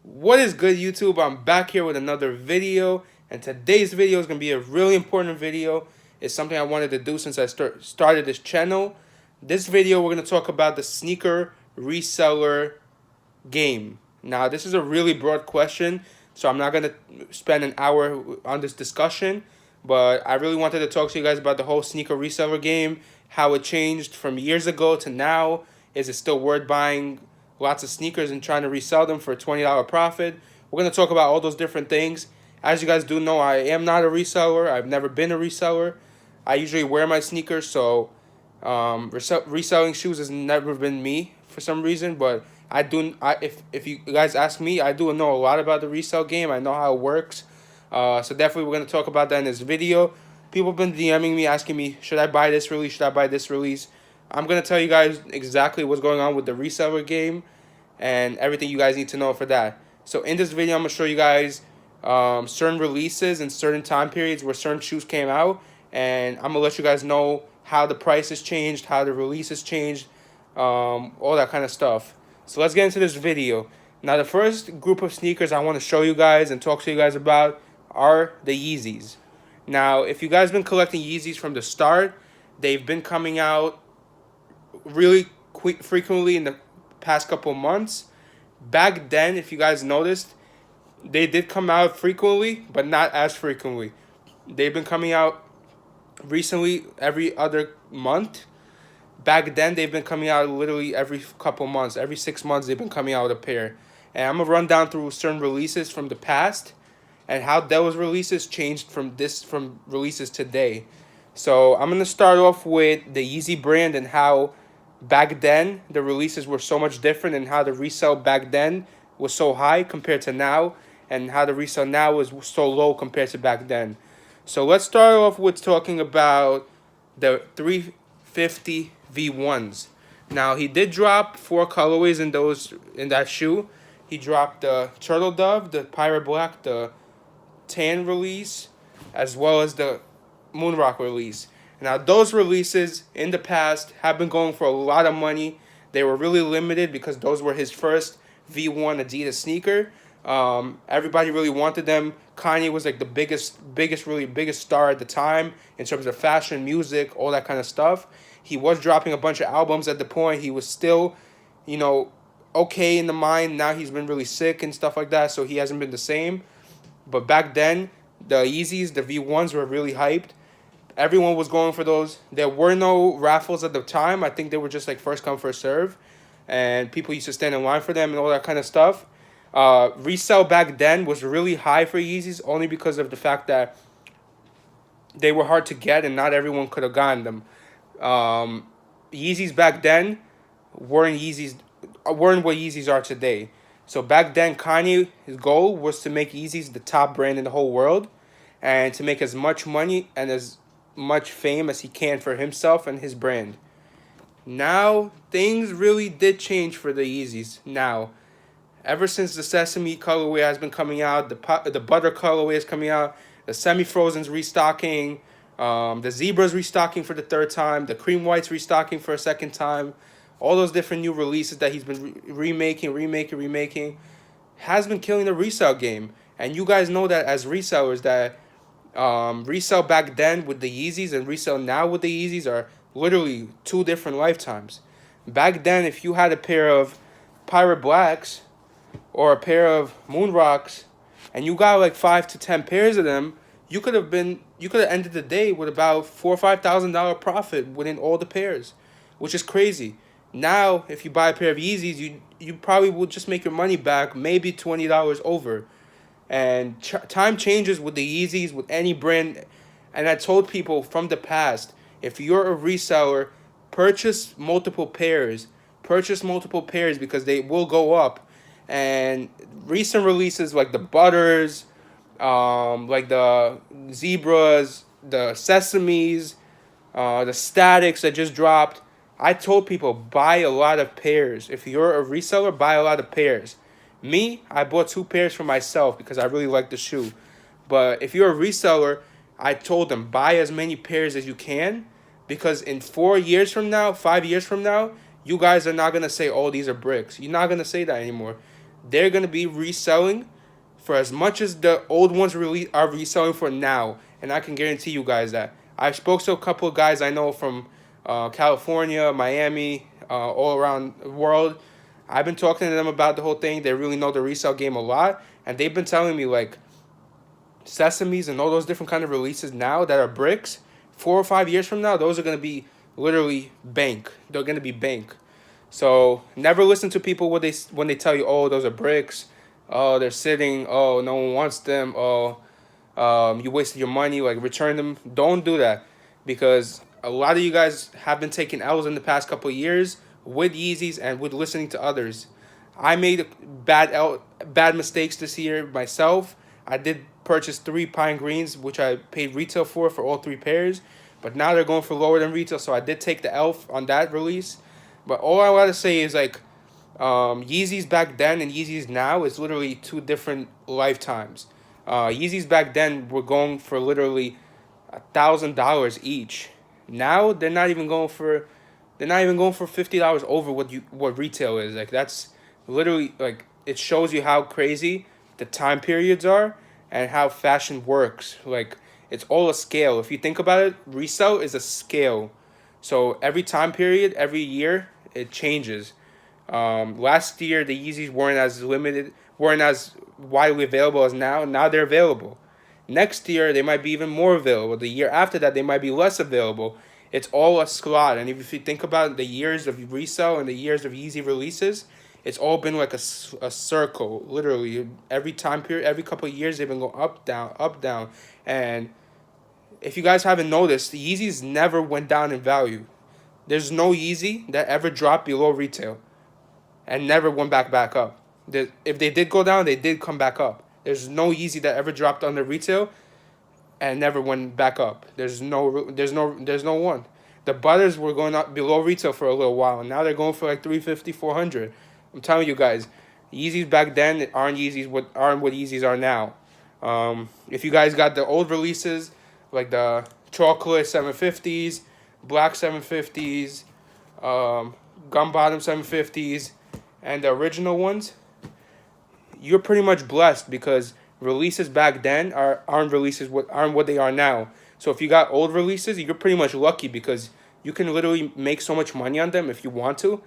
What is good, YouTube? I'm back here with another video, and today's video is going to be a really important video. It's something I wanted to do since I started this channel. This video, we're going to talk about the sneaker reseller game. Now, this is a really broad question, so I'm not going to spend an hour on this discussion, but I really wanted to talk to you guys about the whole sneaker reseller game, how it changed from years ago to now. Is it still worth buying lots of sneakers and trying to resell them for a $20 profit? We're going to talk about all those different things. As you guys do know, I am not a reseller. I've never been a reseller. I usually wear my sneakers, so reselling shoes has never been me for some reason. But if you guys ask me, I do know a lot about the resale game. I know how it works. So definitely we're going to talk about that in this video. People have been DMing me, asking me, should I buy this release? Should I buy this release? I'm going to tell you guys exactly what's going on with the reseller game and everything you guys need to know for that. So in this video, I'm going to show you guys certain releases and certain time periods where certain shoes came out. And I'm going to let you guys know how the prices changed, how the releases changed, all that kind of stuff. So let's get into this video. Now, the first group of sneakers I want to show you guys and talk to you guys about are the Yeezys. Now, if you guys been collecting Yeezys from the start, they've been coming out really frequently in the past couple months. Back then, if you guys noticed, they did come out frequently, but not as frequently. They've been coming out recently every other month. Back then, they've been coming out literally every couple months. Every 6 months, they've been coming out with a pair. And I'm going to run down through certain releases from the past and how those releases changed from releases today. So I'm going to start off with the Yeezy brand and how back then the releases were so much different, and how the resale back then was so high compared to now, and how the resale now is so low compared to back then. So let's start off with talking about the 350 V1s. Now, he did drop 4 colorways in that shoe. He dropped the Turtle Dove, the Pirate Black, the Tan release, as well as the Moonrock release. Now, those releases in the past have been going for a lot of money. They were really limited because those were his first V1 Adidas sneaker. Everybody really wanted them. Kanye was like the biggest star at the time in terms of fashion, music, all that kind of stuff. He was dropping a bunch of albums at the point. He was still, okay in the mind. Now he's been really sick and stuff like that, so he hasn't been the same. But back then, the Yeezys, the V1s were really hyped. Everyone was going for those. There were no raffles at the time. I think they were just like first come, first serve. And people used to stand in line for them and all that kind of stuff. Resale back then was really high for Yeezys, only because of the fact that they were hard to get and not everyone could have gotten them. Yeezys back then weren't what Yeezys are today. So back then, Kanye's goal was to make Yeezys the top brand in the whole world, and to make as much money and as much fame as he can for himself and his brand. Now, things really did change for the Yeezys. Now, ever since the Sesame colorway has been coming out, the Butter colorway is coming out, the Semi-Frozen's restocking, the Zebra's restocking for the 3rd time, the Cream White's restocking for a 2nd time. All those different new releases that he's been remaking has been killing the resale game. And you guys know that as resellers that resale back then with the Yeezys and resale now with the Yeezys are literally 2 different lifetimes. Back then, if you had a pair of Pirate Blacks or a pair of Moonrocks and you got like 5 to 10 pairs of them, you could have ended the day with about $4,000 or $5,000 profit within all the pairs, which is crazy. Now, if you buy a pair of Yeezys, you probably will just make your money back, maybe $20 over. And time changes with the Yeezys, with any brand. And I told people from the past, if you're a reseller, purchase multiple pairs. Purchase multiple pairs because they will go up. And recent releases like the Butters, like the Zebras, the Sesames, the Statics that just dropped, I told people, buy a lot of pairs. If you're a reseller, buy a lot of pairs. Me, I bought 2 pairs for myself because I really like the shoe. But if you're a reseller, I told them, buy as many pairs as you can, because in 4 years from now, 5 years from now, you guys are not going to say, oh, these are bricks. You're not going to say that anymore. they're gonna be reselling for as much as the old ones are reselling for now, and I can guarantee you guys that. I spoke to a couple of guys I know from California, Miami, all around the world. I've been talking to them about the whole thing. They really know the resale game a lot, and they've been telling me like Sesames and all those different kind of releases now that are bricks, 4 or 5 years from now, those are gonna be literally bank. They're gonna be bank. So never listen to people when they tell you, oh, those are bricks, oh, they're sitting, oh, no one wants them, oh, you wasted your money, like return them. Don't do that, because a lot of you guys have been taking L's in the past couple of years with Yeezys and with listening to others. I made bad mistakes this year myself. I did purchase 3 pine greens, which I paid retail for all 3 pairs, but now they're going for lower than retail, so I did take the L on that release. But all I want to say is like, Yeezys back then and Yeezys now is literally 2 different lifetimes. Yeezys back then were going for literally $1,000 each. Now they're not even going for $50 over what retail is. Like, that's literally, like, it shows you how crazy the time periods are and how fashion works. Like, it's all a scale. If you think about it, resale is a scale. So every time period, every year, it changes. Last year the Yeezys weren't as widely available as now. Now they're available. Next year they might be even more available. The year after that they might be less available. It's all a slot. And if you think about the years of resale and the years of Yeezy releases, it's all been like a circle. Literally every time period, every couple of years they've been going up, down, up, down. And if you guys haven't noticed, the Yeezys never went down in value. There's no Yeezy that ever dropped below retail and never went back up. If they did go down, they did come back up. There's no Yeezy that ever dropped under retail and never went back up. There's no one. The Butters were going up below retail for a little while, and now they're going for like 350, 400. I'm telling you guys, Yeezys back then aren't what Yeezys are now. If you guys got the old releases like the chocolate 750s, black 750s, gum bottom 750s, and the original ones, you're pretty much blessed, because releases back then aren't what they are now. So if you got old releases, you're pretty much lucky, because you can literally make so much money on them if you want to.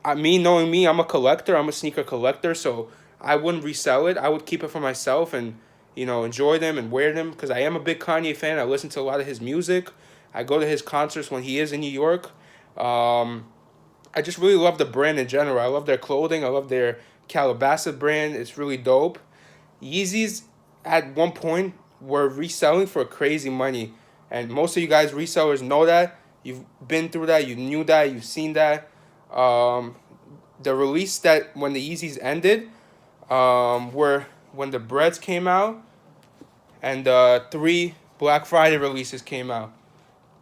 Knowing me, I'm a collector. I'm a sneaker collector, so I wouldn't resell it. I would keep it for myself and, enjoy them and wear them, because I am a big Kanye fan. I listen to a lot of his music. I go to his concerts when he is in New York. I just really love the brand in general. I love their clothing. I love their Calabasas brand. It's really dope. Yeezys at one point were reselling for crazy money, and most of you guys resellers know that. You've been through that. You knew that. You've seen that. The release that when the Yeezys ended, were when the Breads came out and the 3 Black Friday releases came out.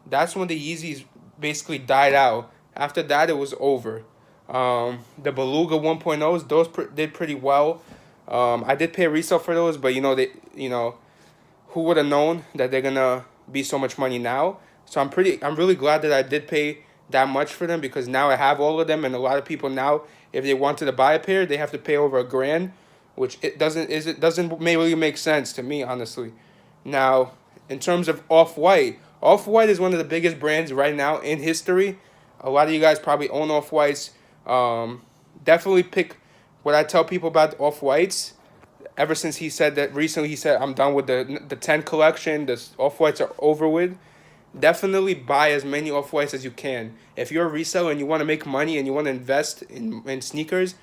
That's when the Yeezys basically died out. After that, it was over. The Beluga 1.0s, those did pretty well. I did pay resale for those, but who would have known that they're gonna be so much money now? So I'm really glad that I did pay that much for them, because now I have all of them, and a lot of people now, if they wanted to buy a pair, they have to pay over $1,000, which it doesn't really make sense to me, honestly. Now, in terms of OffWhite, OffWhite is one of the biggest brands right now in history. A lot of you guys probably own OffWhites. Definitely pick what I tell people about OffWhites. Ever since he said that recently, he said, I'm done with the 10 collection. The OffWhites are over with. Definitely buy as many OffWhites as you can. If you're a reseller and you want to make money and you want to invest in sneakers,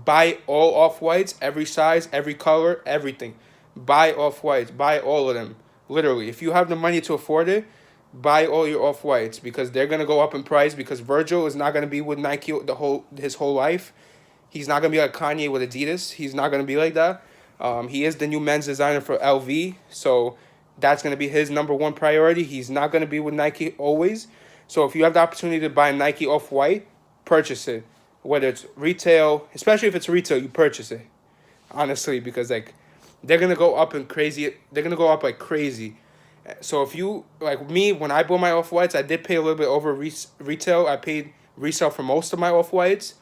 buy all OffWhites, every size, every color, everything. Buy OffWhites. Buy all of them. Literally. If you have the money to afford it, buy all your OffWhites, because they're going to go up in price, because Virgil is not going to be with Nike his whole life. He's not going to be like Kanye with Adidas. He's not going to be like that. He is the new men's designer for LV, so that's going to be his #1 priority. He's not going to be with Nike always. So if you have the opportunity to buy a Nike Off-White, purchase it. Whether it's retail, especially if it's retail, you purchase it. Honestly, because like they're going to go up and crazy. They're going to go up like crazy. So if you, like me, when I bought my Off-Whites, I did pay a little bit over retail. I paid resale for most of my Off-Whites.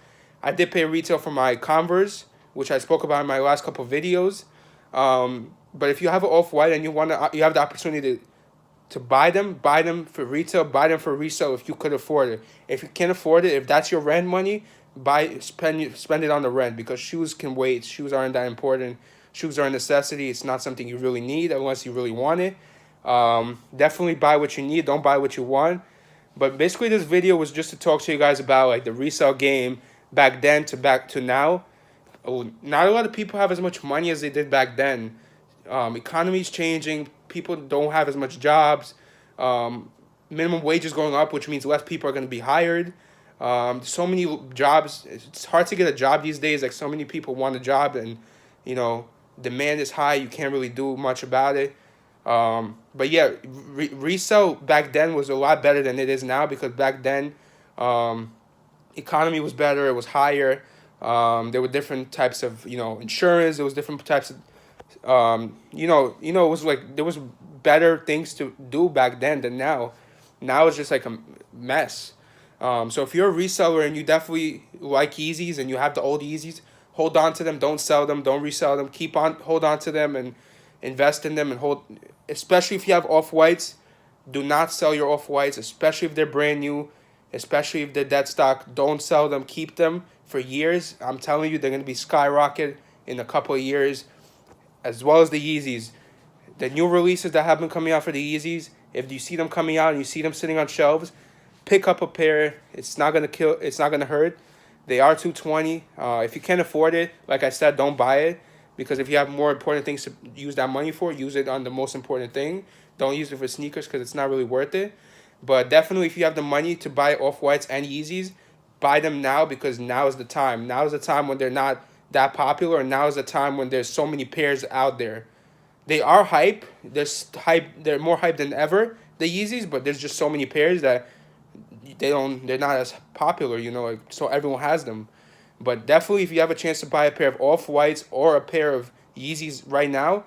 I did pay retail for my Converse, which I spoke about in my last couple of videos. But if you have an Off-White and you have the opportunity to buy them for retail, buy them for resale if you could afford it. If you can't afford it, if that's your rent money, spend it on the rent, because shoes can wait. Shoes aren't that important. Shoes are a necessity. It's not something you really need unless you really want it. Definitely buy what you need. Don't buy what you want. But basically, this video was just to talk to you guys about like the resale game back then to back to now. Not a lot of people have as much money as they did back then. Economy's changing. People don't have as much jobs. Minimum wage is going up, which means less people are going to be hired. So many jobs. It's hard to get a job these days. Like, so many people want a job, and demand is high. You can't really do much about it. But yeah, resale back then was a lot better than it is now, because back then, economy was better. It was higher. There were different types of insurance. There was different types of it was like there was better things to do back then than now. Now it's just like a mess. So if you're a reseller and you definitely like Yeezys and you have the old Yeezys, hold on to them. Don't sell them. Don't resell them. Hold on to them and invest in them, and hold. Especially if you have Off-Whites, do not sell your Off-Whites. Especially if they're brand new. Especially if they're dead stock. Don't sell them. Keep them for years. I'm telling you, they're gonna be skyrocket in a couple of years. As well as the Yeezys. The new releases that have been coming out for the Yeezys, if you see them coming out and you see them sitting on shelves, pick up a pair. It's not gonna hurt. They are $220. If you can't afford it, like I said, don't buy it, because if you have more important things to use that money for, use it on the most important thing. Don't use it for sneakers, because it's not really worth it. But definitely, if you have the money to buy Off-Whites and Yeezys, buy them now, because now is the time. Now is the time when they're not that popular, and now is the time when there's so many pairs out there. They are hype. They're more hype than ever, the Yeezys, but there's just so many pairs that they're not as popular, so everyone has them. But definitely, if you have a chance to buy a pair of Off-Whites or a pair of Yeezys right now,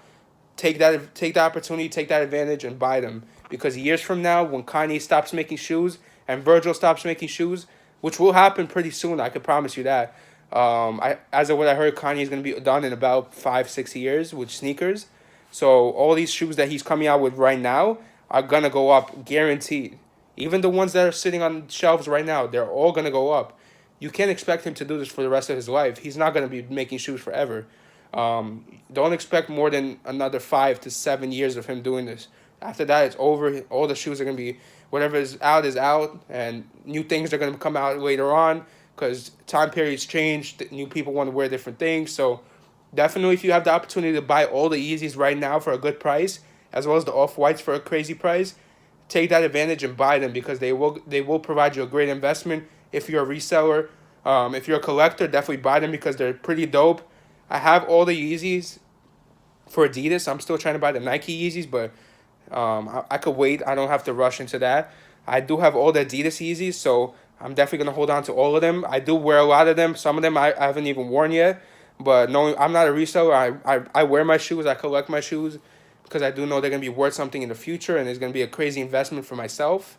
take the opportunity, take that advantage, and buy them. Because years from now, when Kanye stops making shoes and Virgil stops making shoes, which will happen pretty soon, I can promise you that. As of what I heard, Kanye is going to be done in about 5-6 years with sneakers. So all these shoes that he's coming out with right now are going to go up, guaranteed. Even the ones that are sitting on shelves right now, they're all going to go up. You can't expect him to do this for the rest of his life. He's not going to be making shoes forever. Don't expect more than another 5 to 7 years of him doing this. After that, it's over. All the shoes are going to be, whatever is out, and new things are going to come out later on, because time periods change. New people want to wear different things. So definitely, if you have the opportunity to buy all the Yeezys right now for a good price, as well as the Off-Whites for a crazy price, take that advantage and buy them, because they will provide you a great investment. If you're a reseller, if you're a collector, definitely buy them, because they're pretty dope. I have all the Yeezys for Adidas. I'm still trying to buy the Nike Yeezys, but I could wait. I don't have to rush into that. I do have all the Adidas Yeezys, so I'm definitely going to hold on to all of them. I do wear a lot of them. Some of them I haven't even worn yet. But no, I'm not a reseller. I wear my shoes. I collect my shoes, because I do know they're going to be worth something in the future, and it's going to be a crazy investment for myself,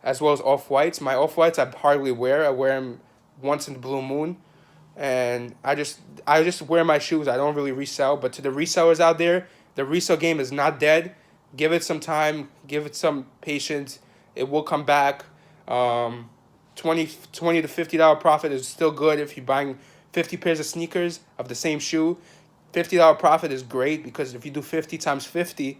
as well as Off-Whites. My Off-Whites I hardly wear. I wear them once in the blue moon. And I just wear my shoes. I don't really resell. But to the resellers out there, the resale game is not dead. Give it some time. Give it some patience. It will come back. $20 to $50 profit is still good if you're buying 50 pairs of sneakers of the same shoe. $50 profit is great, because if you do 50 times 50,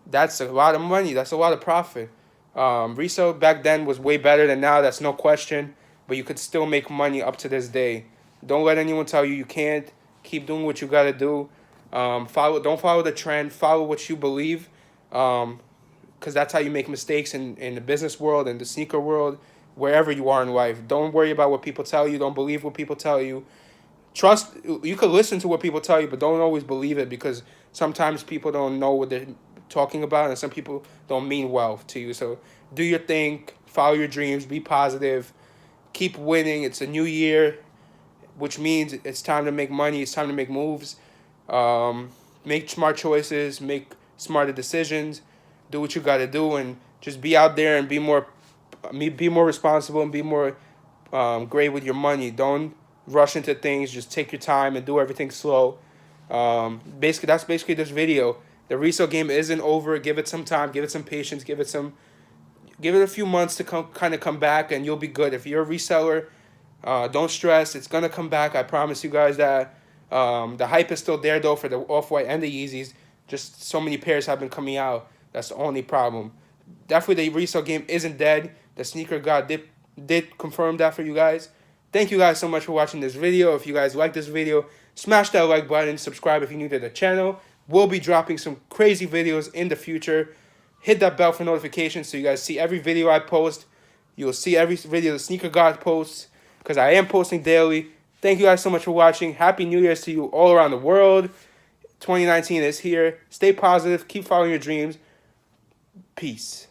that's a lot of money. That's a lot of profit. Resale back then was way better than now. That's no question. But you could still make money up to this day. Don't let anyone tell you you can't. Keep doing what you got to do. Don't follow the trend. Follow what you believe. Because that's how you make mistakes in the business world, in the sneaker world, wherever you are in life. Don't worry about what people tell you. Don't believe what people tell you. You could listen to what people tell you, but don't always believe it, because sometimes people don't know what they're talking about, and some people don't mean well to you. So do your thing. Follow your dreams. Be positive. Keep winning. It's a new year, which means it's time to make money. It's time to make moves. Make smart choices. Make smarter decisions. Do what you got to do, and just be out there and be more responsible, and be more great with your money. Don't rush into things. Just take your time and do everything slow. Basically, that's basically this video. The resale game isn't over. Give it some time. Give it some patience. Give it a few months to come back, and you'll be good. If you're a reseller, don't stress. It's gonna come back. I promise you guys that. The hype is still there though for the OffWhite and the Yeezys. Just so many pairs have been coming out. That's the only problem. Definitely, the resale game isn't dead. The sneaker god did confirm that for you guys. Thank you guys so much for watching this video. If you guys like this video, smash that like button. Subscribe if you're new to the channel. We'll be dropping some crazy videos in the future. Hit that bell for notifications so you guys see every video I post. You'll see every video the sneaker god posts, because I am posting daily. Thank you guys so much for watching. Happy New Year's to you all around the world. 2019 is here. Stay positive. Keep following your dreams. Peace.